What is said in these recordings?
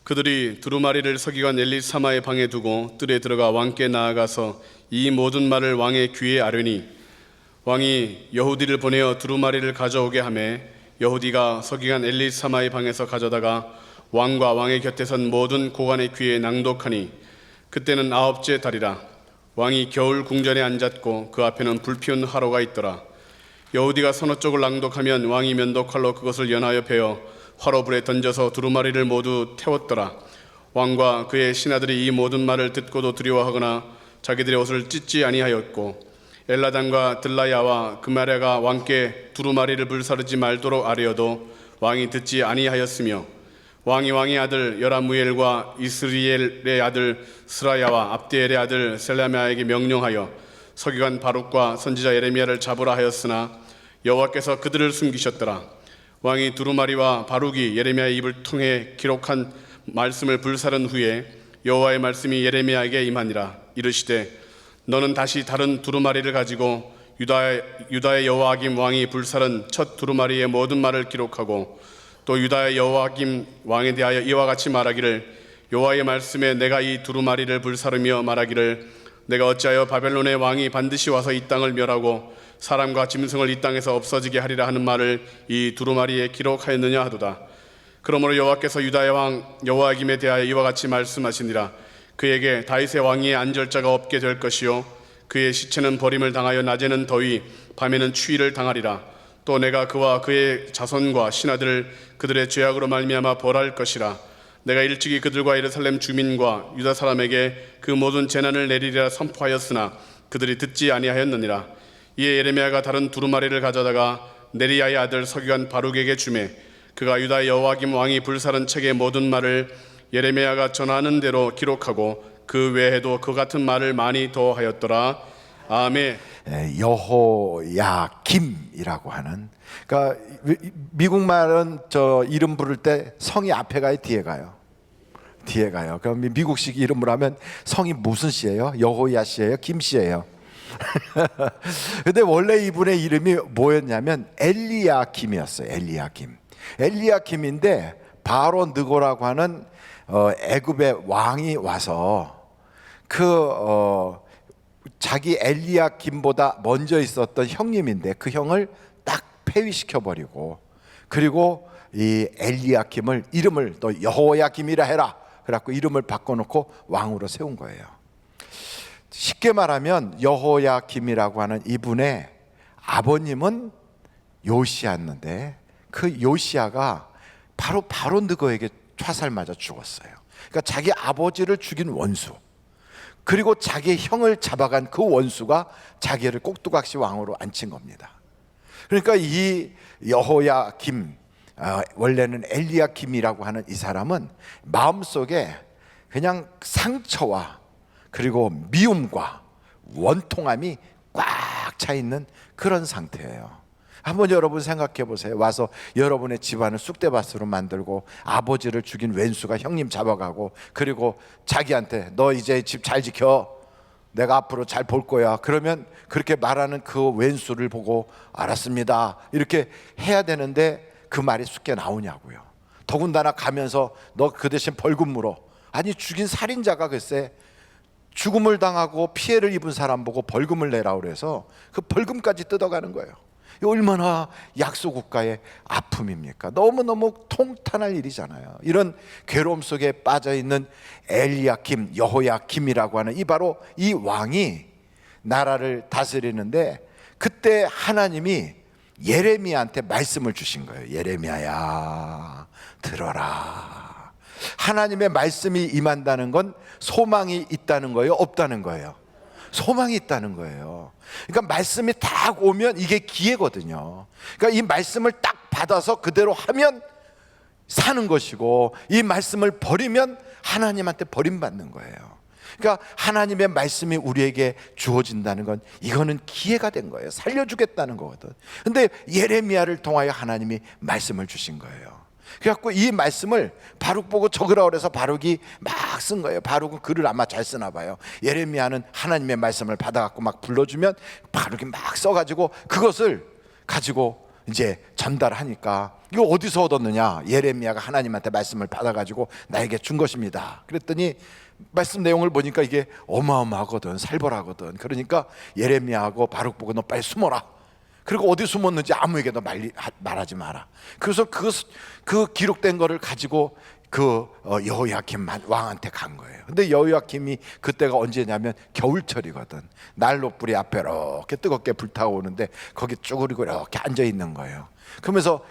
그들이 두루마리를 서기관 엘리사마의 방에 두고 뜰에 들어가 왕께 나아가서 이 모든 말을 왕의 귀에 아뢰니 왕이 여후디를 보내어 두루마리를 가져오게 하매 여후디가 서기관 엘리사마의 방에서 가져다가 왕과 왕의 곁에 선 모든 고관의 귀에 낭독하니 그때는 9째 달이라. 왕이 겨울 궁전에 앉았고 그 앞에는 불피운 화로가 있더라. 여후디가 서너 쪽을 낭독하면 왕이 면도칼로 그것을 연하여 베어 화로불에 던져서 두루마리를 모두 태웠더라. 왕과 그의 신하들이 이 모든 말을 듣고도 두려워하거나 자기들의 옷을 찢지 아니하였고 엘라단과 들라야와 그마랴가 왕께 두루마리를 불사르지 말도록 아뢰어도 왕이 듣지 아니하였으며 왕이 왕의 아들 여라무엘과 이스리엘의 아들 스라야와 압디엘의 아들 셀라미아에게 명령하여 서기관 바룩과 선지자 예레미야를 잡으라 하였으나 여호와께서 그들을 숨기셨더라. 왕이 두루마리와 바룩이 예레미야의 입을 통해 기록한 말씀을 불사른 후에 여호와의 말씀이 예레미야에게 임하니라. 이르시되 너는 다시 다른 두루마리를 가지고 유다의 여호아김 왕이 불사른 첫 두루마리의 모든 말을 기록하고 또 유다의 여호아김 왕에 대하여 이와 같이 말하기를 여호와의 말씀에 내가 이 두루마리를 불사르며 말하기를 내가 어찌하여 바벨론의 왕이 반드시 와서 이 땅을 멸하고 사람과 짐승을 이 땅에서 없어지게 하리라 하는 말을 이 두루마리에 기록하였느냐 하도다. 그러므로 여호와께서 유다의 왕 여호아김에 대하여 이와 같이 말씀하시니라. 그에게 다윗의 왕위에 앉을 자가 없게 될 것이요 그의 시체는 버림을 당하여 낮에는 더위 밤에는 추위를 당하리라. 또 내가 그와 그의 자손과 신하들을 그들의 죄악으로 말미암아 벌할 것이라. 내가 일찍이 그들과 예루살렘 주민과 유다 사람에게 그 모든 재난을 내리리라 선포하였으나 그들이 듣지 아니하였느니라. 이에 예레미야가 다른 두루마리를 가져다가 네리야의 아들 서기관 바룩에게 주매 그가 유다의 여호아김 왕이 불사른 책의 모든 말을 예레미야가 전하는 대로 기록하고 그 외에도 그 같은 말을 많이 더 하였더라. 아멘. 여호야김이라고 하는, 그러니까 미국 말은 저 이름 부를 때 성이 앞에 가요, 뒤에 가요? 뒤에 가요. 그럼 미국식 이름으로 하면 성이 무슨 씨예요? 여호야 씨예요? 김 씨예요? 근데 원래 이분의 이름이 뭐였냐면 엘리야김이었어요. 엘리야김인데 바로 느고라고 하는 애굽의 왕이 와서 자기 엘리야김보다 먼저 있었던 형님인데 그 형을 딱 폐위시켜 버리고, 그리고 이 엘리야김을 이름을 또 여호야김이라 해라 그래갖고 이름을 바꿔놓고 왕으로 세운 거예요. 쉽게 말하면 여호야김이라고 하는 이분의 아버님은 요시야였는데 그 요시야가 바로 느고에게 화살 맞아 죽었어요. 그러니까 자기 아버지를 죽인 원수, 그리고 자기 형을 잡아간 그 원수가 자기를 꼭두각시 왕으로 앉힌 겁니다. 그러니까 이 여호야김, 원래는 엘리야김이라고 하는 이 사람은 마음속에 그냥 상처와 그리고 미움과 원통함이 꽉 차 있는 그런 상태예요. 한번 여러분 생각해 보세요. 와서 여러분의 집안을 쑥대밭으로 만들고 아버지를 죽인 왼수가 형님 잡아가고, 그리고 자기한테 너 이제 집 잘 지켜, 내가 앞으로 잘 볼 거야. 그러면 그렇게 말하는 그 왼수를 보고 알았습니다 이렇게 해야 되는데 그 말이 쉽게 나오냐고요. 더군다나 가면서 너 그 대신 벌금 물어. 아니, 죽인 살인자가 글쎄 죽음을 당하고 피해를 입은 사람 보고 벌금을 내라고 그래서 그 벌금까지 뜯어가는 거예요. 얼마나 약소국가의 아픔입니까? 너무너무 통탄할 일이잖아요. 이런 괴로움 속에 빠져있는 엘리야김, 여호야김이라고 하는 바로 이 왕이 나라를 다스리는데, 그때 하나님이 예레미야한테 말씀을 주신 거예요. 예레미야야, 들어라. 하나님의 말씀이 임한다는 건 소망이 있다는 거예요, 없다는 거예요? 소망이 있다는 거예요. 그러니까 말씀이 딱 오면 이게 기회거든요. 그러니까 이 말씀을 딱 받아서 그대로 하면 사는 것이고, 이 말씀을 버리면 하나님한테 버림받는 거예요. 그러니까 하나님의 말씀이 우리에게 주어진다는 건 이거는 기회가 된 거예요. 살려주겠다는 거거든. 근데 예레미야를 통하여 하나님이 말씀을 주신 거예요. 그래갖고 이 말씀을 바룩 보고 적으라 그래서 바룩이 막 쓴 거예요. 바룩은 글을 아마 잘 쓰나 봐요. 예레미야는 하나님의 말씀을 받아갖고 막 불러주면 바룩이 막 써가지고 그것을 가지고 이제 전달하니까 이거 어디서 얻었느냐? 예레미야가 하나님한테 말씀을 받아가지고 나에게 준 것입니다. 그랬더니 말씀 내용을 보니까 이게 어마어마하거든, 살벌하거든. 그러니까 예레미야하고 바룩 보고 너 빨리 숨어라. 그리고 어디 숨었는지 아무에게도 말하지 마라. 그래서 그 기록된 거를 가지고 여호야김 왕한테 간 거예요. 근데 여호야김이 그때가 언제냐면 겨울철이거든. 난로 불이 앞에 이렇게 뜨겁게 불타오르는데 거기 쭈그리고 이렇게 앉아 있는 거예요. 그러면서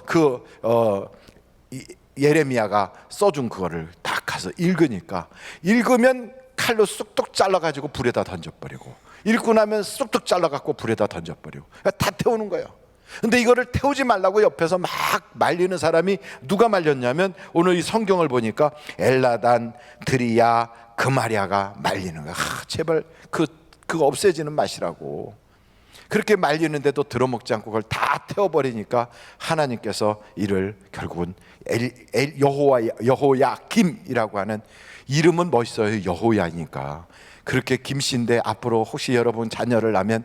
예레미야가 써준 그거를 딱 가서 읽으니까, 읽으면 칼로 쑥뚝 잘라가지고 불에다 던져버리고, 읽고 나면 쑥뚝 잘라갖고 불에다 던져버리고, 다 태우는 거예요. 근데 이거를 태우지 말라고 옆에서 막 말리는 사람이 누가 말렸냐면, 오늘 이 성경을 보니까 엘라단, 드리야, 그마랴가 말리는 거야. 제발 그거 없애지는 마시라고. 그렇게 말리는데도 들어먹지 않고 그걸 다 태워버리니까 하나님께서 이를 결국은 여호야김이라고 하는, 이름은 멋있어요. 여호야니까. 그렇게 김씨인데 앞으로 혹시 여러분 자녀를 낳으면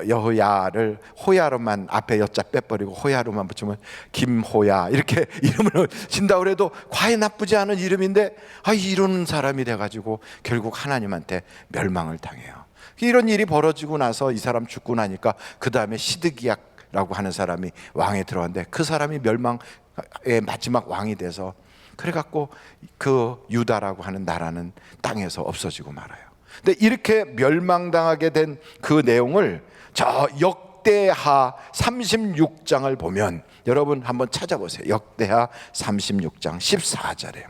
여호야를 호야로만 앞에 여자 빼버리고 호야로만 붙이면 김호야 이렇게 이름을 진다고 해도 과연 나쁘지 않은 이름인데, 이런 사람이 돼가지고 결국 하나님한테 멸망을 당해요. 이런 일이 벌어지고 나서 이 사람 죽고 나니까 그 다음에 시드기야라고 하는 사람이 왕에 들어왔는데, 그 사람이 멸망의 마지막 왕이 돼서, 그래갖고 그 유다라고 하는 나라는 땅에서 없어지고 말아요. 근데 이렇게 멸망당하게 된 그 내용을 저 역대하 36장을 보면, 여러분 한번 찾아보세요. 역대하 36장 14절에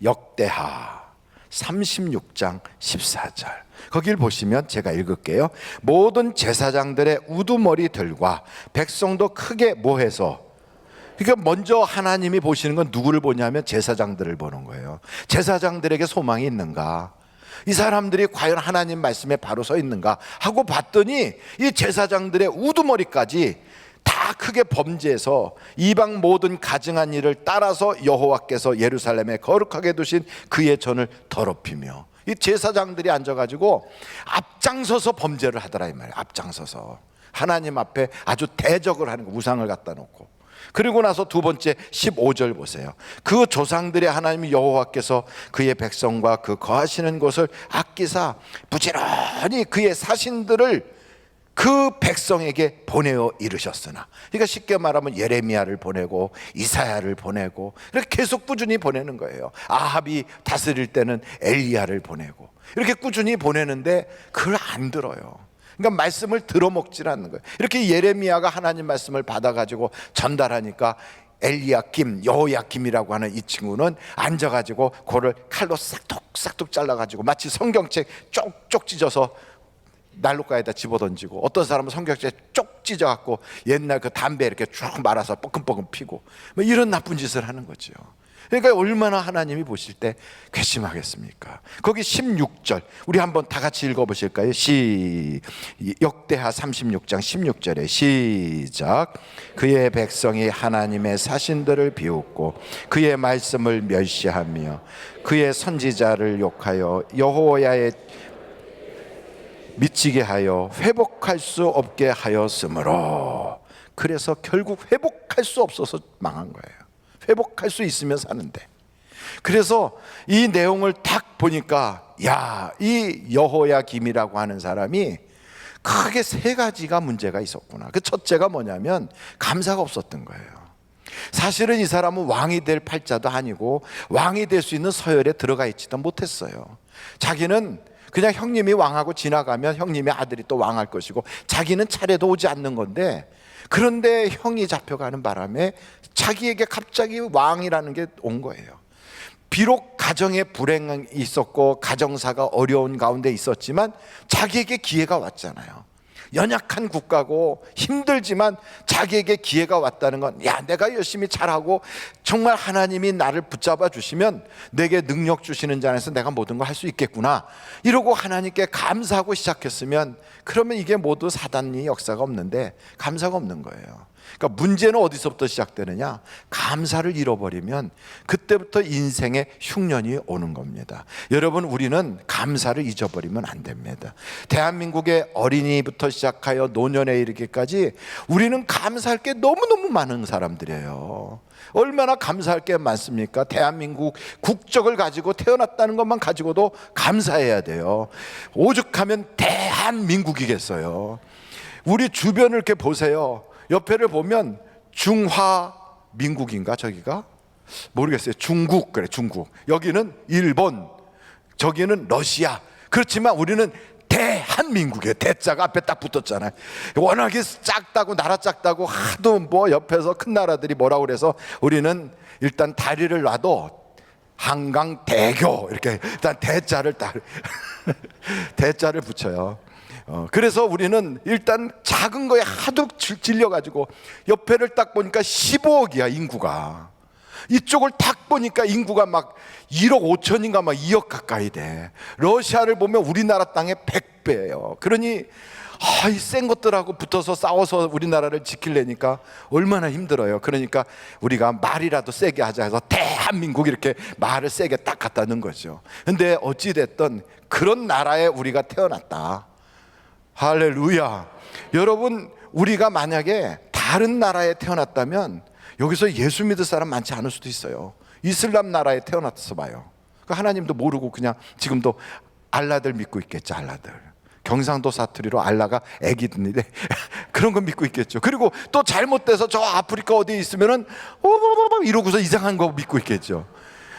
역대하 36장 14절 거길 보시면 제가 읽을게요. 모든 제사장들의 우두머리들과 백성도 크게 모해서, 그러니까 먼저 하나님이 보시는 건 누구를 보냐면 제사장들을 보는 거예요. 제사장들에게 소망이 있는가? 이 사람들이 과연 하나님 말씀에 바로 서 있는가 하고 봤더니, 이 제사장들의 우두머리까지 다 크게 범죄해서 이방 모든 가증한 일을 따라서 여호와께서 예루살렘에 거룩하게 두신 그의 전을 더럽히며, 이 제사장들이 앉아가지고 앞장서서 범죄를 하더라 이 말이에요. 앞장서서 하나님 앞에 아주 대적을 하는 거, 우상을 갖다 놓고. 그리고 나서 두 번째 15절 보세요. 그 조상들의 하나님 여호와께서 그의 백성과 그 거하시는 곳을 아끼사 부지런히 그의 사신들을 그 백성에게 보내어 이르셨으나, 그러니까 쉽게 말하면 예레미야를 보내고 이사야를 보내고 이렇게 계속 꾸준히 보내는 거예요. 아합이 다스릴 때는 엘리야를 보내고 이렇게 꾸준히 보내는데 그걸 안 들어요. 그러니까 말씀을 들어먹질 않는 거예요. 이렇게 예레미야가 하나님 말씀을 받아가지고 전달하니까 엘리야김, 여호야김이라고 하는 이 친구는 앉아가지고 그거를 칼로 싹둑싹둑 잘라가지고 마치 성경책 쪽쪽 찢어서 난로가에다 집어던지고, 어떤 사람은 성경책 쪽 찢어갖고 옛날 그 담배 이렇게 쭉 말아서 뻐끔뻐끔 피고, 뭐 이런 나쁜 짓을 하는 거죠. 그러니까 얼마나 하나님이 보실 때 괘씸하겠습니까? 거기 16절 우리 한번 다 같이 읽어보실까요? 역대하 36장 16절에 시작. 그의 백성이 하나님의 사신들을 비웃고 그의 말씀을 멸시하며 그의 선지자를 욕하여 여호와의 미치게 하여 회복할 수 없게 하였으므로, 그래서 결국 회복할 수 없어서 망한 거예요. 회복할 수 있으면 사는데. 그래서 이 내용을 딱 보니까, 이 여호야김이라고 하는 사람이 크게 세 가지가 문제가 있었구나. 그 첫째가 뭐냐면 감사가 없었던 거예요. 사실은 이 사람은 왕이 될 팔자도 아니고 왕이 될 수 있는 서열에 들어가 있지도 못했어요. 자기는 그냥 형님이 왕하고 지나가면 형님의 아들이 또 왕할 것이고 자기는 차례도 오지 않는 건데, 그런데 형이 잡혀가는 바람에 자기에게 갑자기 왕이라는 게 온 거예요. 비록 가정에 불행이 있었고 가정사가 어려운 가운데 있었지만 자기에게 기회가 왔잖아요. 연약한 국가고 힘들지만 자기에게 기회가 왔다는 건, 내가 열심히 잘하고 정말 하나님이 나를 붙잡아 주시면 내게 능력 주시는 자 안에서 내가 모든 걸 할 수 있겠구나, 이러고 하나님께 감사하고 시작했으면, 그러면 이게 모두 사단이 역사가 없는데 감사가 없는 거예요. 그러니까 문제는 어디서부터 시작되느냐? 감사를 잃어버리면 그때부터 인생의 흉년이 오는 겁니다. 여러분, 우리는 감사를 잊어버리면 안 됩니다. 대한민국의 어린이부터 시작하여 노년에 이르기까지 우리는 감사할 게 너무너무 많은 사람들이에요. 얼마나 감사할 게 많습니까? 대한민국 국적을 가지고 태어났다는 것만 가지고도 감사해야 돼요. 오죽하면 대한민국이겠어요. 우리 주변을 이렇게 보세요. 옆에를 보면 중화민국인가 저기가? 모르겠어요. 중국, 그래, 중국. 여기는 일본, 저기는 러시아. 그렇지만 우리는 대한민국이에요. 대자가 앞에 딱 붙었잖아요. 워낙에 작다고, 나라 작다고 하도 뭐 옆에서 큰 나라들이 뭐라고 그래서 우리는 일단 다리를 놔도 한강대교 이렇게 일단 대자를 딱 대자를 붙여요. 그래서 우리는 일단 작은 거에 하도 질려가지고 옆에를 딱 보니까 15억이야 인구가. 이쪽을 딱 보니까 인구가 막 1억 5천인가 막 2억 가까이 돼. 러시아를 보면 우리나라 땅의 100배예요. 그러니 이 센 것들하고 붙어서 싸워서 우리나라를 지키려니까 얼마나 힘들어요. 그러니까 우리가 말이라도 세게 하자 해서 대한민국 이렇게 말을 세게 딱 갖다 넣은 거죠. 근데 어찌됐든 그런 나라에 우리가 태어났다. 할렐루야. 여러분, 우리가 만약에 다른 나라에 태어났다면 여기서 예수 믿을 사람 많지 않을 수도 있어요. 이슬람 나라에 태어났어 봐요. 하나님도 모르고 그냥 지금도 알라들 믿고 있겠죠. 알라들. 경상도 사투리로 알라가 애기들인데 그런 거 믿고 있겠죠. 그리고 또 잘못돼서 저 아프리카 어디에 있으면은 이러고서 이상한 거 믿고 있겠죠.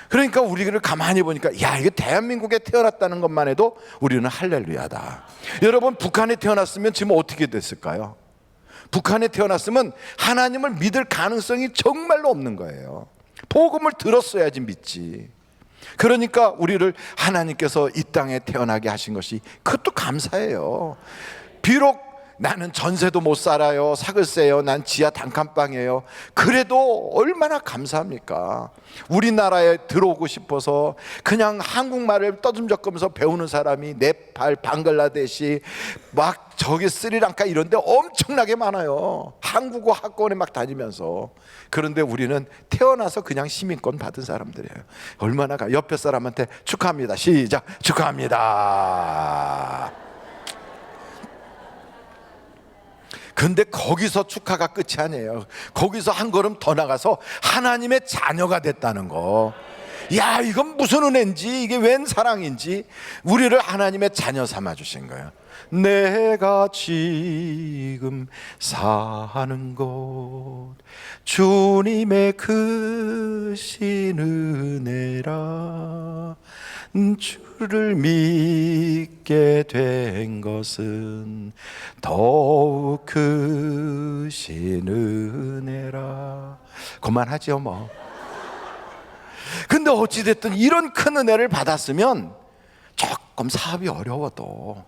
그러니까 우리를 가만히 보니까 야, 이게 대한민국에 태어났다는 것만 해도 우리는 할렐루야다. 여러분, 북한에 태어났으면 지금 어떻게 됐을까요? 북한에 태어났으면 하나님을 믿을 가능성이 정말로 없는 거예요. 복음을 들었어야지 믿지. 그러니까 우리를 하나님께서 이 땅에 태어나게 하신 것이 그것도 감사해요. 비록 나는 전세도 못 살아요, 사글세요, 난 지하 단칸방이에요. 그래도 얼마나 감사합니까? 우리나라에 들어오고 싶어서 그냥 한국말을 떠듬적거면서 배우는 사람이 네팔, 방글라데시, 막 저기 스리랑카 이런 데 엄청나게 많아요. 한국어 학원에 막 다니면서. 그런데 우리는 태어나서 그냥 시민권 받은 사람들이에요. 얼마나 옆에 사람한테 축하합니다. 시작. 축하합니다. 근데 거기서 축하가 끝이 아니에요. 거기서 한 걸음 더 나가서 하나님의 자녀가 됐다는 거. 야, 이건 무슨 은혜인지, 이게 웬 사랑인지 우리를 하나님의 자녀 삼아 주신 거예요. 내가 지금 사는 곳 주님의 크신 은혜라. 주를 믿게 된 것은 더욱 크신 은혜라. 그만하죠 뭐. 근데 어찌됐든 이런 큰 은혜를 받았으면 조금 사업이 어려워도,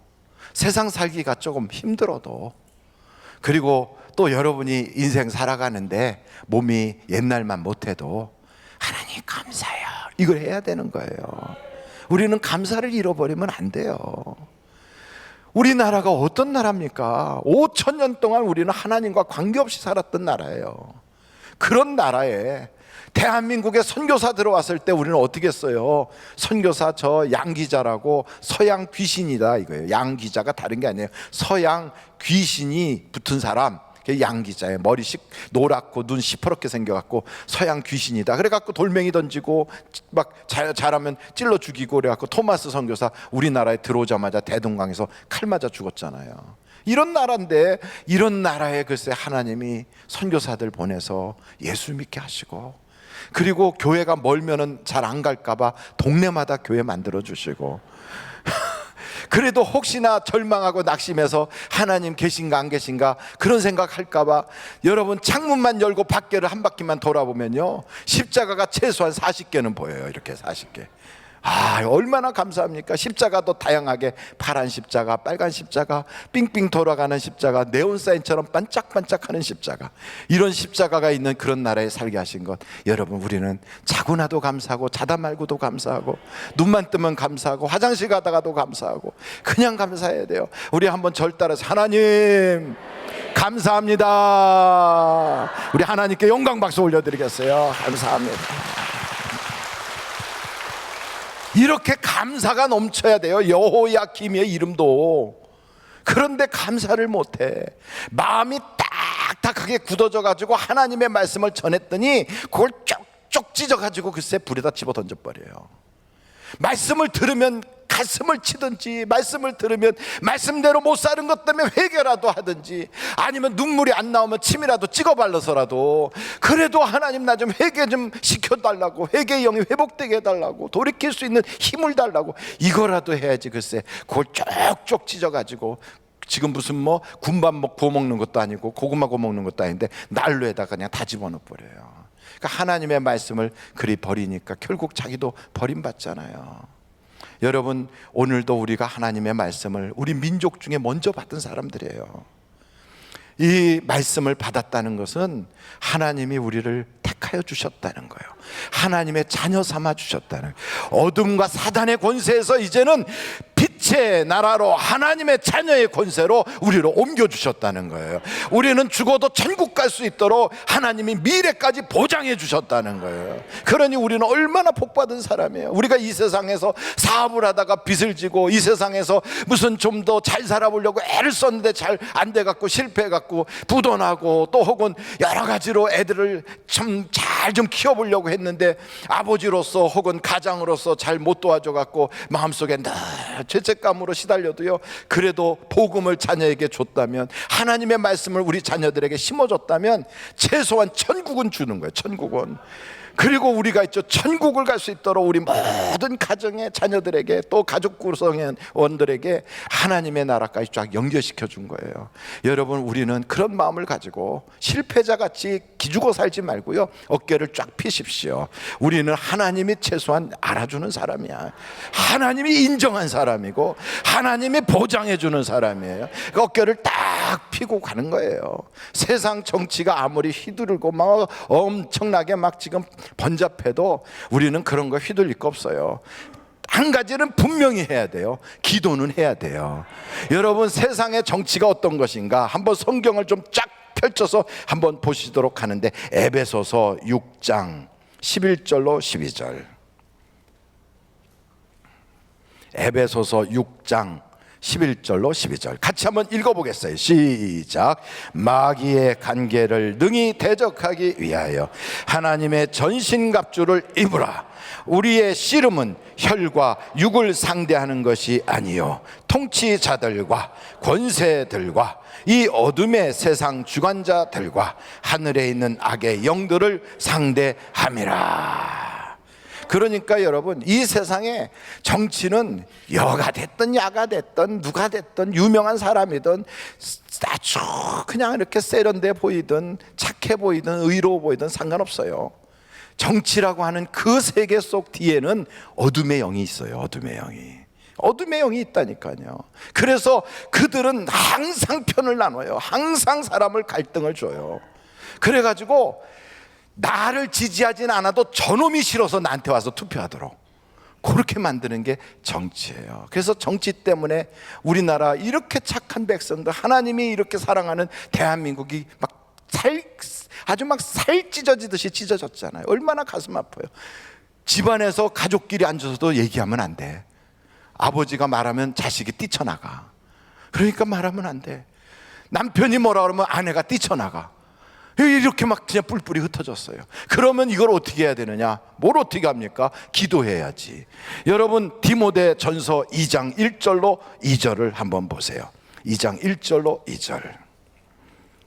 세상 살기가 조금 힘들어도, 그리고 또 여러분이 인생 살아가는데 몸이 옛날만 못해도 하나님 감사해요, 이걸 해야 되는 거예요. 우리는 감사를 잃어버리면 안 돼요. 우리나라가 어떤 나라입니까? 5,000년 동안 우리는 하나님과 관계없이 살았던 나라예요. 그런 나라에 대한민국에 선교사 들어왔을 때 우리는 어떻게 했어요? 선교사 저 양기자라고 서양 귀신이다 이거예요. 양기자가 다른 게 아니에요. 서양 귀신이 붙은 사람, 양기자예요. 머리 노랗고 눈 시퍼렇게 생겨갖고 서양 귀신이다. 그래갖고 돌멩이 던지고 막 잘하면 찔러 죽이고, 그래갖고 토마스 선교사 우리나라에 들어오자마자 대동강에서 칼 맞아 죽었잖아요. 이런 나라인데, 이런 나라에 글쎄 하나님이 선교사들 보내서 예수 믿게 하시고, 그리고 교회가 멀면은 잘 안 갈까봐 동네마다 교회 만들어 주시고 그래도 혹시나 절망하고 낙심해서 하나님 계신가 안 계신가 그런 생각할까봐 여러분 창문만 열고 밖에를 한 바퀴만 돌아보면요 십자가가 최소한 40개는 보여요. 이렇게 40개. 얼마나 감사합니까? 십자가도 다양하게 파란 십자가, 빨간 십자가, 삥삥 돌아가는 십자가, 네온사인처럼 반짝반짝하는 십자가, 이런 십자가가 있는 그런 나라에 살게 하신 것, 여러분 우리는 자고 나도 감사하고 자다 말고도 감사하고 눈만 뜨면 감사하고 화장실 가다가도 감사하고 그냥 감사해야 돼요. 우리 한번 절 따라서 하나님 감사합니다. 우리 하나님께 영광 박수 올려드리겠어요. 감사합니다. 이렇게 감사가 넘쳐야 돼요. 여호야김의 이름도. 그런데 감사를 못해. 마음이 딱딱하게 굳어져 가지고 하나님의 말씀을 전했더니 그걸 쪽쪽 찢어 가지고 글쎄 불에다 집어 던져 버려요. 말씀을 들으면 가슴을 치든지, 말씀을 들으면 말씀대로 못 사는 것 때문에 회개라도 하든지, 아니면 눈물이 안 나오면 침이라도 찍어 발라서라도 그래도 하나님 나 좀 회개 좀 시켜달라고, 회개의 영이 회복되게 해달라고, 돌이킬 수 있는 힘을 달라고, 이거라도 해야지. 글쎄 그걸 쪽쪽 찢어가지고 지금 무슨 뭐 군밥 구워 먹는 것도 아니고 고구마 구워 먹는 것도 아닌데 난로에다가 그냥 다 집어넣어 버려요. 그러니까 하나님의 말씀을 그리 버리니까 결국 자기도 버림받잖아요. 여러분 오늘도 우리가 하나님의 말씀을 우리 민족 중에 먼저 받은 사람들이에요. 이 말씀을 받았다는 것은 하나님이 우리를 택하여 주셨다는 거예요. 하나님의 자녀 삼아 주셨다는 거예요. 어둠과 사단의 권세에서 이제는 빛의 나라로, 하나님의 자녀의 권세로 우리를 옮겨주셨다는 거예요. 우리는 죽어도 천국 갈 수 있도록 하나님이 미래까지 보장해 주셨다는 거예요. 그러니 우리는 얼마나 복받은 사람이에요. 우리가 이 세상에서 사업을 하다가 빚을 지고, 이 세상에서 무슨 좀 더 잘 살아보려고 애를 썼는데 잘 안 돼갖고 실패해갖고 부도나고, 또 혹은 여러 가지로 애들을 참 잘 좀 키워보려고 했는데 아버지로서 혹은 가장으로서 잘 못 도와줘갖고 마음속에 늘 죄책감으로 시달려도요, 그래도 복음을 자녀에게 줬다면, 하나님의 말씀을 우리 자녀들에게 심어줬다면 최소한 천국은 주는 거예요. 천국은. 그리고 우리가 있죠, 천국을 갈 수 있도록 우리 모든 가정의 자녀들에게, 또 가족 구성원들에게 하나님의 나라까지 쫙 연결시켜 준 거예요. 여러분 우리는 그런 마음을 가지고 실패자같이 기죽어 살지 말고요, 어깨를 쫙 펴십시오. 우리는 하나님이 최소한 알아주는 사람이야. 하나님이 인정한 사람이고 하나님이 보장해 주는 사람이에요. 그 어깨를 딱 펴고 가는 거예요. 세상 정치가 아무리 휘두르고 막 엄청나게 막 지금 번잡해도 우리는 그런 거 휘둘릴 거 없어요. 한 가지는 분명히 해야 돼요. 기도는 해야 돼요. 여러분 세상의 정치가 어떤 것인가 한번 성경을 좀 쫙 펼쳐서 한번 보시도록 하는데, 에베소서 6장 11절로 12절. 에베소서 6장 11절로 12절 같이 한번 읽어보겠어요. 시작. 마귀의 간계를 능히 대적하기 위하여 하나님의 전신갑주를 입으라. 우리의 씨름은 혈과 육을 상대하는 것이 아니요 통치자들과 권세들과 이 어둠의 세상 주관자들과 하늘에 있는 악의 영들을 상대함이라. 그러니까 여러분 이 세상에 정치는 여가 됐든 야가 됐든 누가 됐든 유명한 사람이든 아주 그냥 이렇게 세련돼 보이든 착해 보이든 의로워 보이든 상관없어요. 정치라고 하는 그 세계 속 뒤에는 어둠의 영이 있어요. 어둠의 영이 있다니까요. 그래서 그들은 항상 편을 나눠요. 항상 사람을 갈등을 줘요. 그래가지고 나를 지지하진 않아도 저놈이 싫어서 나한테 와서 투표하도록 그렇게 만드는 게 정치예요. 그래서 정치 때문에 우리나라 이렇게 착한 백성들, 하나님이 이렇게 사랑하는 대한민국이 아주 막 살 찢어지듯이 찢어졌잖아요. 얼마나 가슴 아파요. 집안에서 가족끼리 앉아서도 얘기하면 안 돼. 아버지가 말하면 자식이 뛰쳐나가. 그러니까 말하면 안 돼. 남편이 뭐라 그러면 아내가 뛰쳐나가. 이렇게 막 그냥 뿔뿔이 흩어졌어요. 그러면 이걸 어떻게 해야 되느냐? 뭘 어떻게 합니까? 기도해야지. 여러분 디모데 전서 2장 1절로 2절을 한번 보세요. 2장 1절로 2절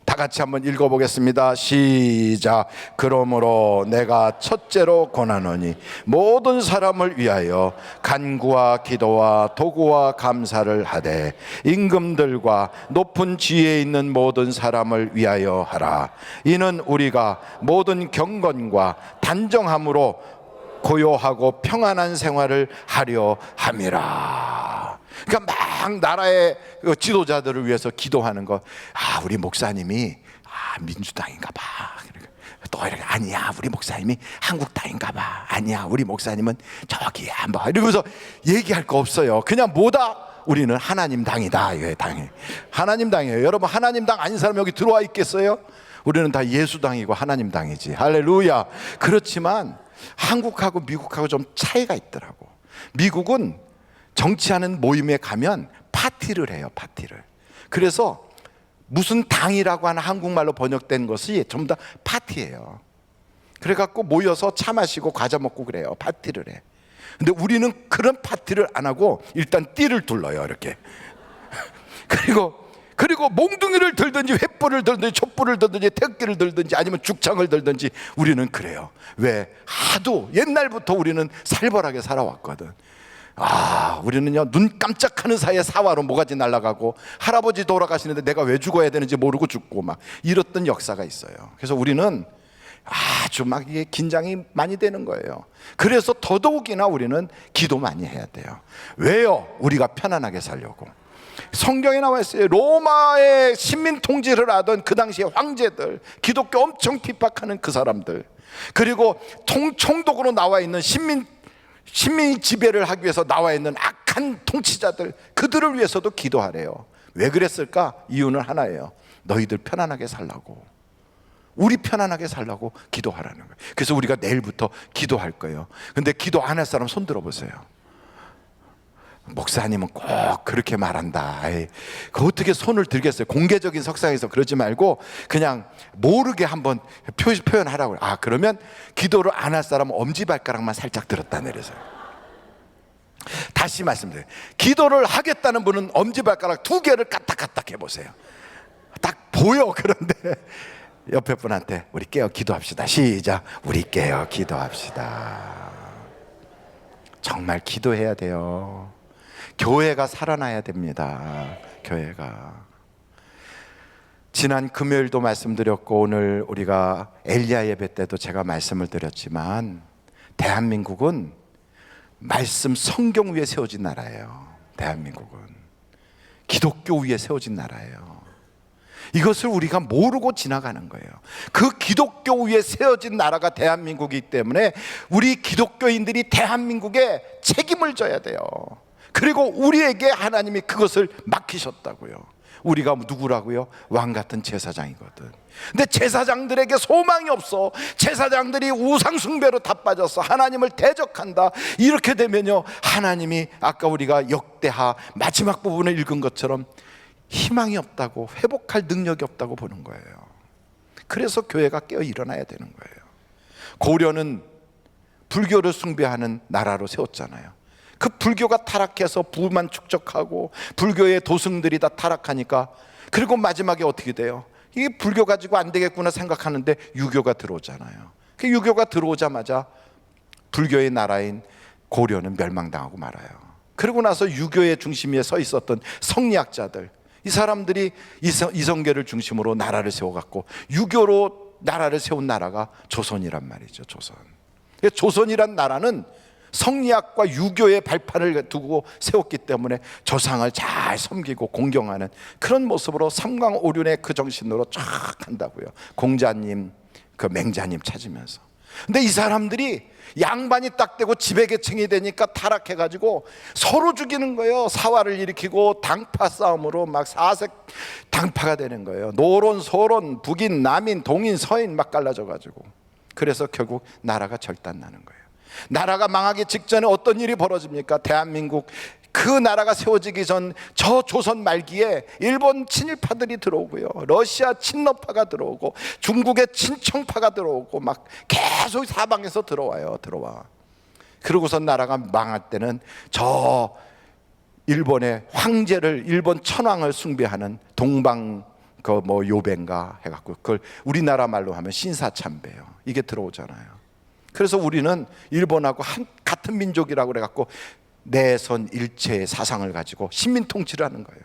다 같이 한번 읽어보겠습니다. 시작. 그러므로 내가 첫째로 권하노니 모든 사람을 위하여 간구와 기도와 도구와 감사를 하되 임금들과 높은 지위에 있는 모든 사람을 위하여 하라. 이는 우리가 모든 경건과 단정함으로 고요하고 평안한 생활을 하려 함이라. 그러니까 막 나라의 지도자들을 위해서 기도하는 거. 우리 목사님이 민주당인가 봐. 또 이렇게 아니야, 우리 목사님이 한국당인가 봐. 아니야, 우리 목사님은 저기야 뭐 이러면서 얘기할 거 없어요. 그냥 뭐다? 우리는 하나님 당이다. 이 당이 하나님 당이에요. 여러분, 하나님 당 아닌 사람 여기 들어와 있겠어요? 우리는 다 예수 당이고 하나님 당이지. 할렐루야. 그렇지만 한국하고 미국하고 좀 차이가 있더라고. 미국은 정치하는 모임에 가면 파티를 해요. 파티를. 그래서 무슨 당이라고 하는 한국말로 번역된 것이 전부 다 파티예요. 그래갖고 모여서 차 마시고 과자 먹고 그래요. 파티를 해. 근데 우리는 그런 파티를 안 하고 일단 띠를 둘러요. 이렇게. 그리고 몽둥이를 들든지 횃불을 들든지 촛불을 들든지 태극기를 들든지 아니면 죽창을 들든지 우리는 그래요. 왜? 하도 옛날부터 우리는 살벌하게 살아왔거든. 우리는요, 눈 깜짝하는 사이에 사화로 모가지 날아가고 할아버지 돌아가시는데 내가 왜 죽어야 되는지 모르고 죽고 막 이랬던 역사가 있어요. 그래서 우리는 아주 막 이게 긴장이 많이 되는 거예요. 그래서 더더욱이나 우리는 기도 많이 해야 돼요. 왜요? 우리가 편안하게 살려고. 성경에 나와 있어요. 로마의 식민 통치를 하던 그 당시의 황제들, 기독교 엄청 핍박하는 그 사람들, 그리고 총독으로 나와 있는 식민 지배를 하기 위해서 나와 있는 악한 통치자들, 그들을 위해서도 기도하래요. 왜 그랬을까? 이유는 하나예요. 너희들 편안하게 살라고. 우리 편안하게 살라고 기도하라는 거예요. 그래서 우리가 내일부터 기도할 거예요. 근데 기도 안 할 사람 손 들어보세요. 목사님은 꼭 그렇게 말한다. 그 어떻게 손을 들겠어요? 공개적인 석상에서 그러지 말고 그냥 모르게 한번 표현하라고. 그러면 기도를 안 할 사람은 엄지발가락만 살짝 들었다 내려서. 다시 말씀드려요. 기도를 하겠다는 분은 엄지발가락 2개를 까딱까딱 해보세요. 딱 보여. 그런데 옆에 분한테 우리 깨어 기도합시다. 시작. 우리 깨어 기도합시다. 정말 기도해야 돼요. 교회가 살아나야 됩니다. 교회가. 지난 금요일도 말씀드렸고 오늘 우리가 엘리야 예배 때도 제가 말씀을 드렸지만 대한민국은 말씀 성경 위에 세워진 나라예요. 대한민국은 기독교 위에 세워진 나라예요. 이것을 우리가 모르고 지나가는 거예요. 그 기독교 위에 세워진 나라가 대한민국이기 때문에 우리 기독교인들이 대한민국에 책임을 져야 돼요. 그리고 우리에게 하나님이 그것을 맡기셨다고요. 우리가 누구라고요? 왕 같은 제사장이거든. 근데 제사장들에게 소망이 없어. 제사장들이 우상 숭배로 다 빠졌어. 하나님을 대적한다. 이렇게 되면요, 하나님이 아까 우리가 역대하 마지막 부분을 읽은 것처럼 희망이 없다고, 회복할 능력이 없다고 보는 거예요. 그래서 교회가 깨어 일어나야 되는 거예요. 고려는 불교를 숭배하는 나라로 세웠잖아요. 그 불교가 타락해서 부만 축적하고 불교의 도승들이 다 타락하니까, 그리고 마지막에 어떻게 돼요? 이게 불교 가지고 안 되겠구나 생각하는데 유교가 들어오잖아요. 그 유교가 들어오자마자 불교의 나라인 고려는 멸망당하고 말아요. 그러고 나서 유교의 중심에 서 있었던 성리학자들, 이 사람들이 이성계를 중심으로 나라를 세워갖고 유교로 나라를 세운 나라가 조선이란 말이죠. 조선이란 나라는 성리학과 유교의 발판을 두고 세웠기 때문에 조상을 잘 섬기고 공경하는 그런 모습으로 삼강오륜의 그 정신으로 쫙 한다고요. 공자님, 그 맹자님 찾으면서. 근데 이 사람들이 양반이 딱 되고 지배계층이 되니까 타락해가지고 서로 죽이는 거예요. 사화를 일으키고 당파 싸움으로 막 사색 당파가 되는 거예요. 노론, 소론, 북인, 남인, 동인, 서인 막 갈라져가지고. 그래서 결국 나라가 절단나는 거예요. 나라가 망하기 직전에 어떤 일이 벌어집니까? 대한민국 그 나라가 세워지기 전 저 조선 말기에 일본 친일파들이 들어오고요, 러시아 친러파가 들어오고 중국의 친청파가 들어오고 막 계속 사방에서 들어와. 그러고서 나라가 망할 때는 저 일본의 황제를, 일본 천황을 숭배하는 동방 요배인가 해갖고 그걸 우리나라 말로 하면 신사참배요. 이게 들어오잖아요. 그래서 우리는 일본하고 같은 민족이라고 그래갖고 내선 일체의 사상을 가지고 식민 통치를 하는 거예요.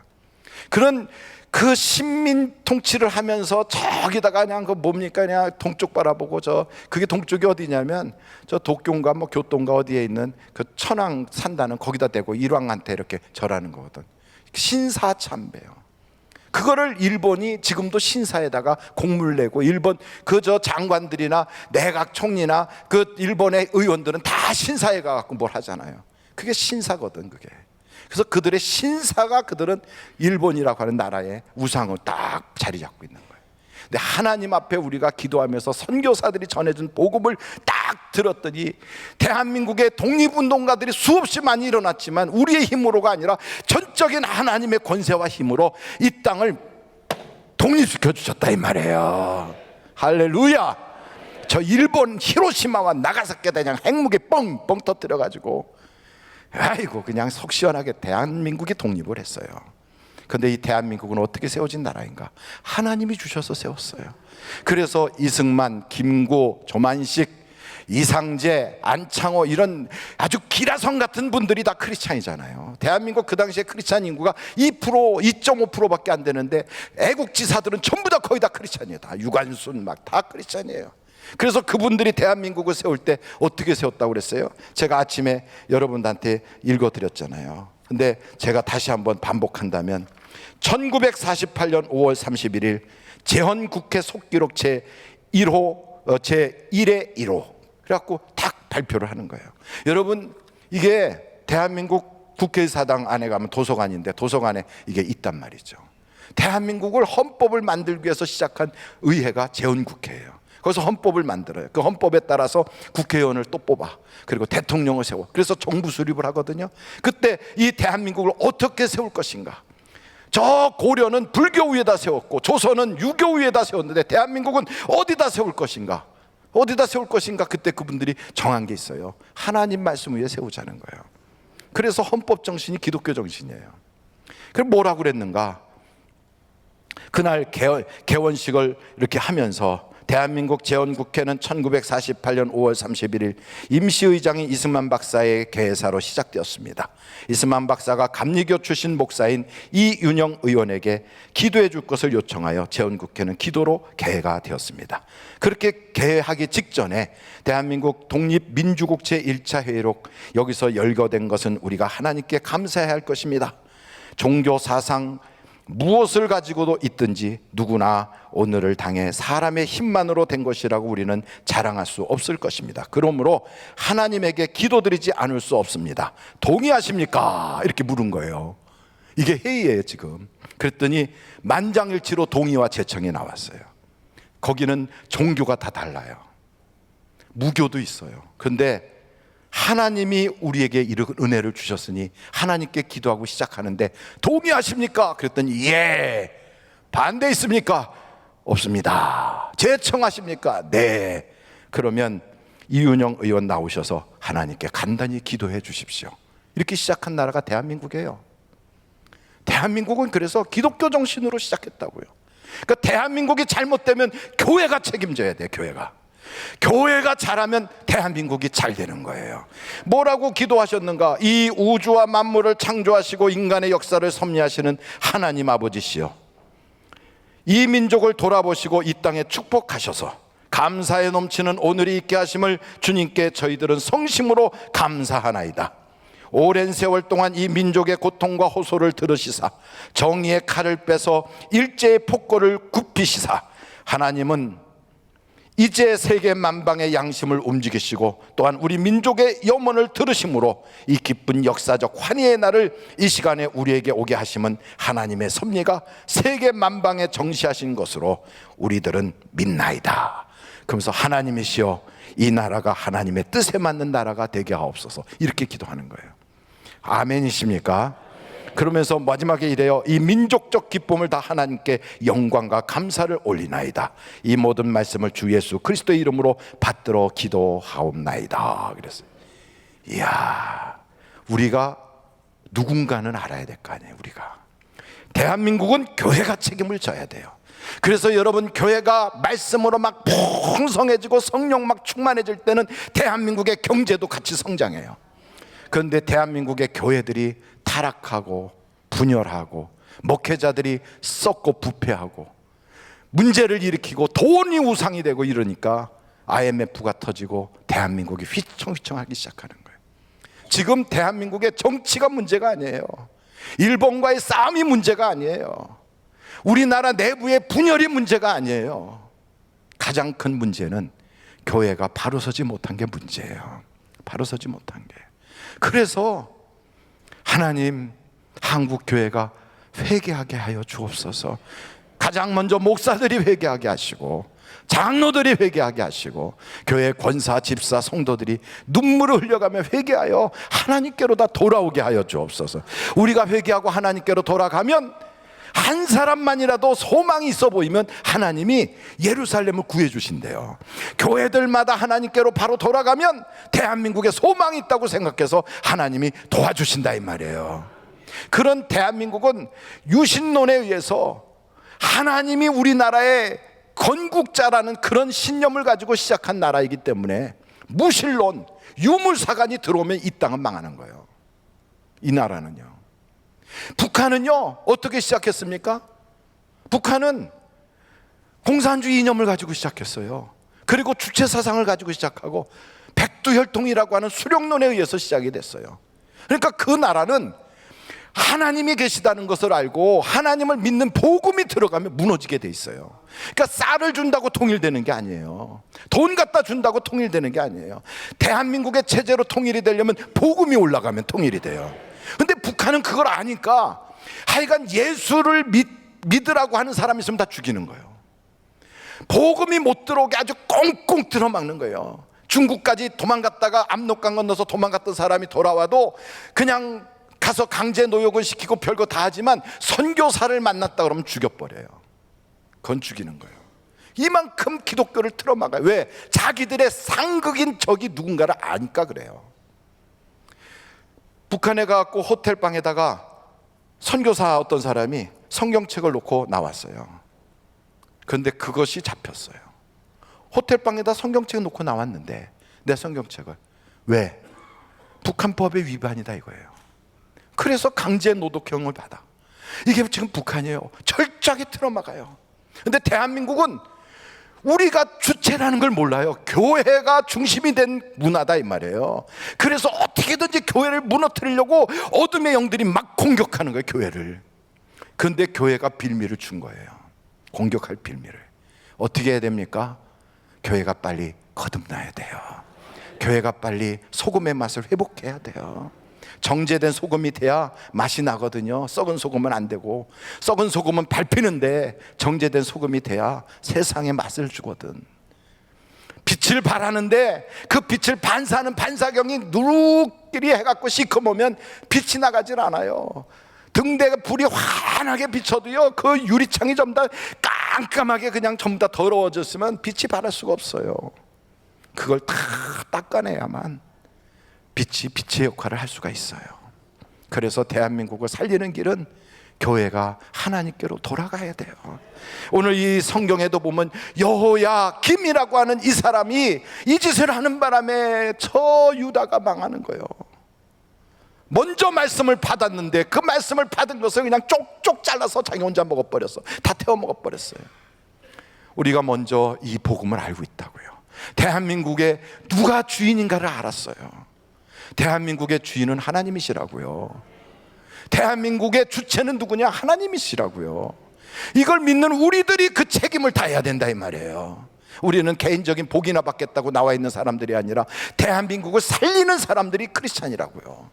그런 그 식민 통치를 하면서 저기다가 그냥 그 뭡니까 그냥 동쪽 바라보고 그게 동쪽이 어디냐면 저 도쿄인가 뭐 교토인가 어디에 있는 그 천황 산다는 거기다 대고 일왕한테 이렇게 절하는 거거든. 신사참배요. 그거를 일본이 지금도 신사에다가 공물 내고 일본 그 장관들이나 내각 총리나 그 일본의 의원들은 다 신사에 가갖고 뭘 하잖아요. 그게 신사거든 그게. 그래서 그들의 신사가 그들은 일본이라고 하는 나라의 우상을 딱 자리 잡고 있는 거예요. 근데 하나님 앞에 우리가 기도하면서 선교사들이 전해준 복음을 딱 들었더니 대한민국의 독립운동가들이 수없이 많이 일어났지만 우리의 힘으로가 아니라 전적인 하나님의 권세와 힘으로 이 땅을 독립시켜 주셨다 이 말이에요. 할렐루야. 저 일본 히로시마와 나가사키에다 그냥 핵무기 뻥뻥 터뜨려가지고 아이고 그냥 속 시원하게 대한민국이 독립을 했어요. 그런데 이 대한민국은 어떻게 세워진 나라인가? 하나님이 주셔서 세웠어요. 그래서 이승만, 김구, 조만식, 이상재, 안창호 이런 아주 기라성 같은 분들이 다 크리스찬이잖아요. 대한민국 그 당시에 크리스찬 인구가 2%, 2.5%밖에 안 되는데 애국지사들은 전부 다 거의 다 크리스찬이에요. 다 유관순 막 다 크리스찬이에요. 그래서 그분들이 대한민국을 세울 때 어떻게 세웠다고 그랬어요? 제가 아침에 여러분들한테 읽어드렸잖아요. 근데 제가 다시 한번 반복한다면 1948년 5월 31일 제헌국회 속기록 제1호 제1의 1호 그래갖고 딱 발표를 하는 거예요. 여러분 이게 대한민국 국회의사당 안에 가면 도서관인데 도서관에 이게 있단 말이죠. 대한민국을 헌법을 만들기 위해서 시작한 의회가 제헌국회예요. 거기서 헌법을 만들어요. 그 헌법에 따라서 국회의원을 또 뽑아. 그리고 대통령을 세워. 그래서 정부 수립을 하거든요. 그때 이 대한민국을 어떻게 세울 것인가? 저 고려는 불교 위에다 세웠고 조선은 유교 위에다 세웠는데 대한민국은 어디다 세울 것인가? 어디다 세울 것인가? 그때 그분들이 정한 게 있어요. 하나님 말씀 위에 세우자는 거예요. 그래서 헌법 정신이 기독교 정신이에요. 그럼 뭐라고 그랬는가? 그날 개원식을 이렇게 하면서 대한민국 제헌국회는 1948년 5월 31일 임시의장이 이승만 박사의 개회사로 시작되었습니다. 이승만 박사가 감리교 출신 목사인 이윤영 의원에게 기도해 줄 것을 요청하여 제헌국회는 기도로 개회가 되었습니다. 그렇게 개회하기 직전에 대한민국 독립민주국 제1차 회의록 여기서 열거된 것은 우리가 하나님께 감사해야 할 것입니다. 종교 사상 무엇을 가지고도 있든지 누구나 오늘을 당해 사람의 힘만으로 된 것이라고 우리는 자랑할 수 없을 것입니다. 그러므로 하나님에게 기도드리지 않을 수 없습니다. 동의하십니까? 이렇게 물은 거예요. 이게 회의예요 지금. 그랬더니 만장일치로 동의와 제청이 나왔어요. 거기는 종교가 다 달라요. 무교도 있어요. 그런데 하나님이 우리에게 이런 은혜를 주셨으니 하나님께 기도하고 시작하는데 동의하십니까? 그랬더니 예. 반대 있습니까? 없습니다. 제청하십니까? 네. 그러면 이윤영 의원 나오셔서 하나님께 간단히 기도해 주십시오. 이렇게 시작한 나라가 대한민국이에요. 대한민국은 그래서 기독교 정신으로 시작했다고요. 그러니까 대한민국이 잘못되면 교회가 책임져야 돼요. 교회가 잘하면 대한민국이 잘 되는 거예요. 뭐라고 기도하셨는가? 이 우주와 만물을 창조하시고 인간의 역사를 섭리하시는 하나님 아버지시여, 이 민족을 돌아보시고 이 땅에 축복하셔서 감사에 넘치는 오늘이 있게 하심을 주님께 저희들은 성심으로 감사하나이다. 오랜 세월 동안 이 민족의 고통과 호소를 들으시사 정의의 칼을 빼서 일제의 폭거를 굽히시사 하나님은 이제 세계 만방의 양심을 움직이시고 또한 우리 민족의 염원을 들으심으로 이 기쁜 역사적 환희의 날을 이 시간에 우리에게 오게 하심은 하나님의 섭리가 세계 만방에 정시하신 것으로 우리들은 믿나이다. 그러면서 하나님이시여 이 나라가 하나님의 뜻에 맞는 나라가 되게 하옵소서, 이렇게 기도하는 거예요. 아멘이십니까? 그러면서 마지막에 이래요. 이 민족적 기쁨을 다 하나님께 영광과 감사를 올리나이다. 이 모든 말씀을 주 예수 그리스도의 이름으로 받들어 기도하옵나이다. 그랬어요. 이야, 우리가 누군가는 알아야 될 거 아니에요. 우리가 대한민국은 교회가 책임을 져야 돼요. 그래서 여러분, 교회가 말씀으로 막 풍성해지고 성령 막 충만해질 때는 대한민국의 경제도 같이 성장해요. 그런데 대한민국의 교회들이 타락하고 분열하고 목회자들이 썩고 부패하고 문제를 일으키고 돈이 우상이 되고 이러니까 IMF가 터지고 대한민국이 휘청휘청하기 시작하는 거예요. 지금 대한민국의 정치가 문제가 아니에요. 일본과의 싸움이 문제가 아니에요. 우리나라 내부의 분열이 문제가 아니에요. 가장 큰 문제는 교회가 바로 서지 못한 게 문제예요. 바로 서지 못한 게. 그래서 하나님, 한국 교회가 회개하게 하여 주옵소서. 가장 먼저 목사들이 회개하게 하시고 장로들이 회개하게 하시고 교회 권사, 집사, 성도들이 눈물을 흘려가며 회개하여 하나님께로 다 돌아오게 하여 주옵소서. 우리가 회개하고 하나님께로 돌아가면 한 사람만이라도 소망이 있어 보이면 하나님이 예루살렘을 구해 주신대요. 교회들마다 하나님께로 바로 돌아가면 대한민국에 소망이 있다고 생각해서 하나님이 도와주신다 이 말이에요. 그런 대한민국은 유신론에 의해서 하나님이 우리나라의 건국자라는 그런 신념을 가지고 시작한 나라이기 때문에 무신론, 유물사관이 들어오면 이 땅은 망하는 거예요. 이 나라는요. 북한은요 어떻게 시작했습니까? 북한은 공산주의 이념을 가지고 시작했어요. 그리고 주체사상을 가지고 시작하고 백두혈통이라고 하는 수령론에 의해서 시작이 됐어요. 그러니까 그 나라는 하나님이 계시다는 것을 알고 하나님을 믿는 복음이 들어가면 무너지게 돼 있어요. 그러니까 쌀을 준다고 통일되는 게 아니에요. 돈 갖다 준다고 통일되는 게 아니에요. 대한민국의 체제로 통일이 되려면 복음이 올라가면 통일이 돼요. 근데 북한은 그걸 아니까 하여간 예수를 믿으라고 하는 사람이 있으면 다 죽이는 거예요. 복음이 못 들어오게 아주 꽁꽁 틀어막는 거예요. 중국까지 도망갔다가 압록강 건너서 도망갔던 사람이 돌아와도 그냥 가서 강제 노역을 시키고 별거 다 하지만 선교사를 만났다 그러면 죽여버려요. 그건 죽이는 거예요. 이만큼 기독교를 틀어막아요. 왜? 자기들의 상극인 적이 누군가를 아니까 그래요. 북한에 가서 호텔방에다가 선교사 어떤 사람이 성경책을 놓고 나왔어요. 그런데 그것이 잡혔어요. 호텔방에다 성경책 놓고 나왔는데 내 성경책을 왜? 북한법의 위반이다 이거예요. 그래서 강제 노동형을 받아. 이게 지금 북한이에요. 철저하게 틀어막아요. 근데 대한민국은 우리가 주체라는 걸 몰라요. 교회가 중심이 된 문화다 이 말이에요. 그래서 어떻게든지 교회를 무너뜨리려고 어둠의 영들이 막 공격하는 거예요, 교회를. 그런데 교회가 빌미를 준 거예요. 공격할 빌미를. 어떻게 해야 됩니까? 교회가 빨리 거듭나야 돼요. 교회가 빨리 소금의 맛을 회복해야 돼요. 정제된 소금이 돼야 맛이 나거든요. 썩은 소금은 안 되고, 썩은 소금은 밟히는데 정제된 소금이 돼야 세상에 맛을 주거든. 빛을 발하는데 그 빛을 반사하는 반사경이 누룩끼리 해갖고 시커매면 빛이 나가질 않아요. 등대가 불이 환하게 비춰도요 그 유리창이 전부 다 깜깜하게 그냥 전부 다 더러워졌으면 빛이 발할 수가 없어요. 그걸 다 닦아내야만 빛이 빛의 역할을 할 수가 있어요. 그래서 대한민국을 살리는 길은 교회가 하나님께로 돌아가야 돼요. 오늘 이 성경에도 보면 여호야김이라고 하는 이 사람이 이 짓을 하는 바람에 저 유다가 망하는 거예요. 먼저 말씀을 받았는데 그 말씀을 받은 것을 그냥 쪽쪽 잘라서 자기 혼자 먹어버렸어. 다 태워 먹어버렸어요. 우리가 먼저 이 복음을 알고 있다고요. 대한민국의 누가 주인인가를 알았어요. 대한민국의 주인은 하나님이시라고요. 대한민국의 주체는 누구냐? 하나님이시라고요. 이걸 믿는 우리들이 그 책임을 다해야 된다 이 말이에요. 우리는 개인적인 복이나 받겠다고 나와 있는 사람들이 아니라 대한민국을 살리는 사람들이 크리스찬이라고요.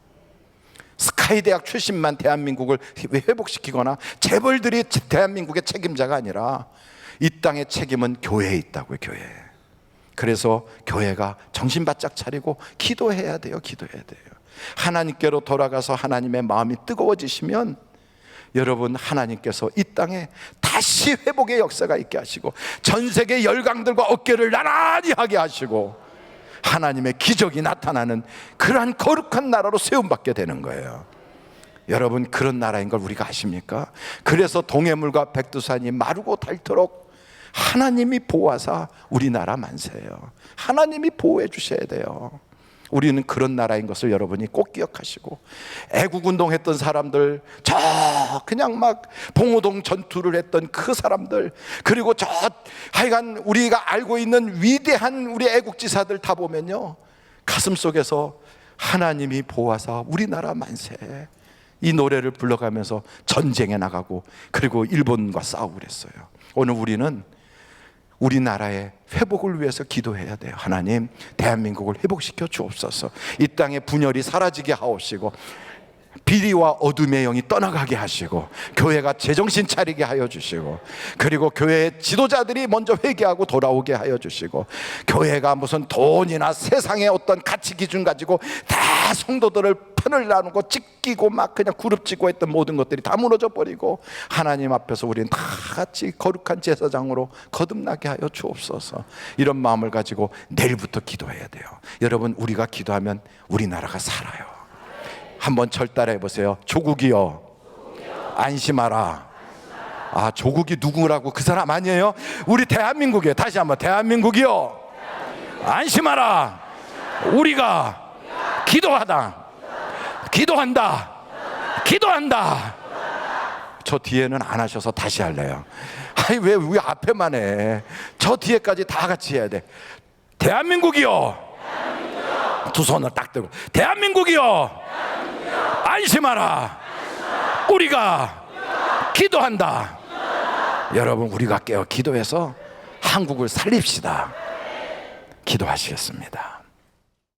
스카이 대학 출신만 대한민국을 회복시키거나 재벌들이 대한민국의 책임자가 아니라 이 땅의 책임은 교회에 있다고요. 교회에. 그래서 교회가 정신 바짝 차리고 기도해야 돼요. 기도해야 돼요. 하나님께로 돌아가서 하나님의 마음이 뜨거워지시면 여러분 하나님께서 이 땅에 다시 회복의 역사가 있게 하시고 전 세계 열강들과 어깨를 나란히 하게 하시고 하나님의 기적이 나타나는 그러한 거룩한 나라로 세움받게 되는 거예요. 여러분 그런 나라인 걸 우리가 아십니까? 그래서 동해물과 백두산이 마르고 닳도록 하나님이 보호하사 우리나라 만세예요. 하나님이 보호해 주셔야 돼요. 우리는 그런 나라인 것을 여러분이 꼭 기억하시고, 애국운동했던 사람들, 저 그냥 막 봉오동 전투를 했던 그 사람들, 그리고 저 하여간 우리가 알고 있는 위대한 우리 애국지사들 다 보면요, 가슴속에서 하나님이 보호하사 우리나라 만세, 이 노래를 불러가면서 전쟁에 나가고 그리고 일본과 싸우고 그랬어요. 오늘 우리는 우리나라의 회복을 위해서 기도해야 돼요. 하나님, 대한민국을 회복시켜 주옵소서. 이 땅의 분열이 사라지게 하옵시고, 비리와 어둠의 영이 떠나가게 하시고, 교회가 제정신 차리게 하여 주시고, 그리고 교회의 지도자들이 먼저 회개하고 돌아오게 하여 주시고, 교회가 무슨 돈이나 세상의 어떤 가치 기준 가지고 다 성도들을 편을 나누고 찢기고 막 그냥 그룹 짓고 했던 모든 것들이 다 무너져 버리고, 하나님 앞에서 우리는 다 같이 거룩한 제사장으로 거듭나게 하여 주옵소서. 이런 마음을 가지고 내일부터 기도해야 돼요. 여러분, 우리가 기도하면 우리나라가 살아요. 한번 철따라 해보세요. 조국이여, 안심하라. 아, 조국이 누구라고? 그 사람 아니에요? 우리 대한민국이에요. 다시 한번, 대한민국이여, 안심하라. 우리가 기도한다. 저 뒤에는 안 하셔서 다시 할래요. 아니, 왜 우리 앞에만 해? 저 뒤에까지 다 같이 해야 돼. 대한민국이여, 두 손을 딱 들고, 대한민국이여, 안심하라. 우리가 기도한다. 여러분, 우리가 깨어 기도해서 한국을 살립시다. 기도하시겠습니다.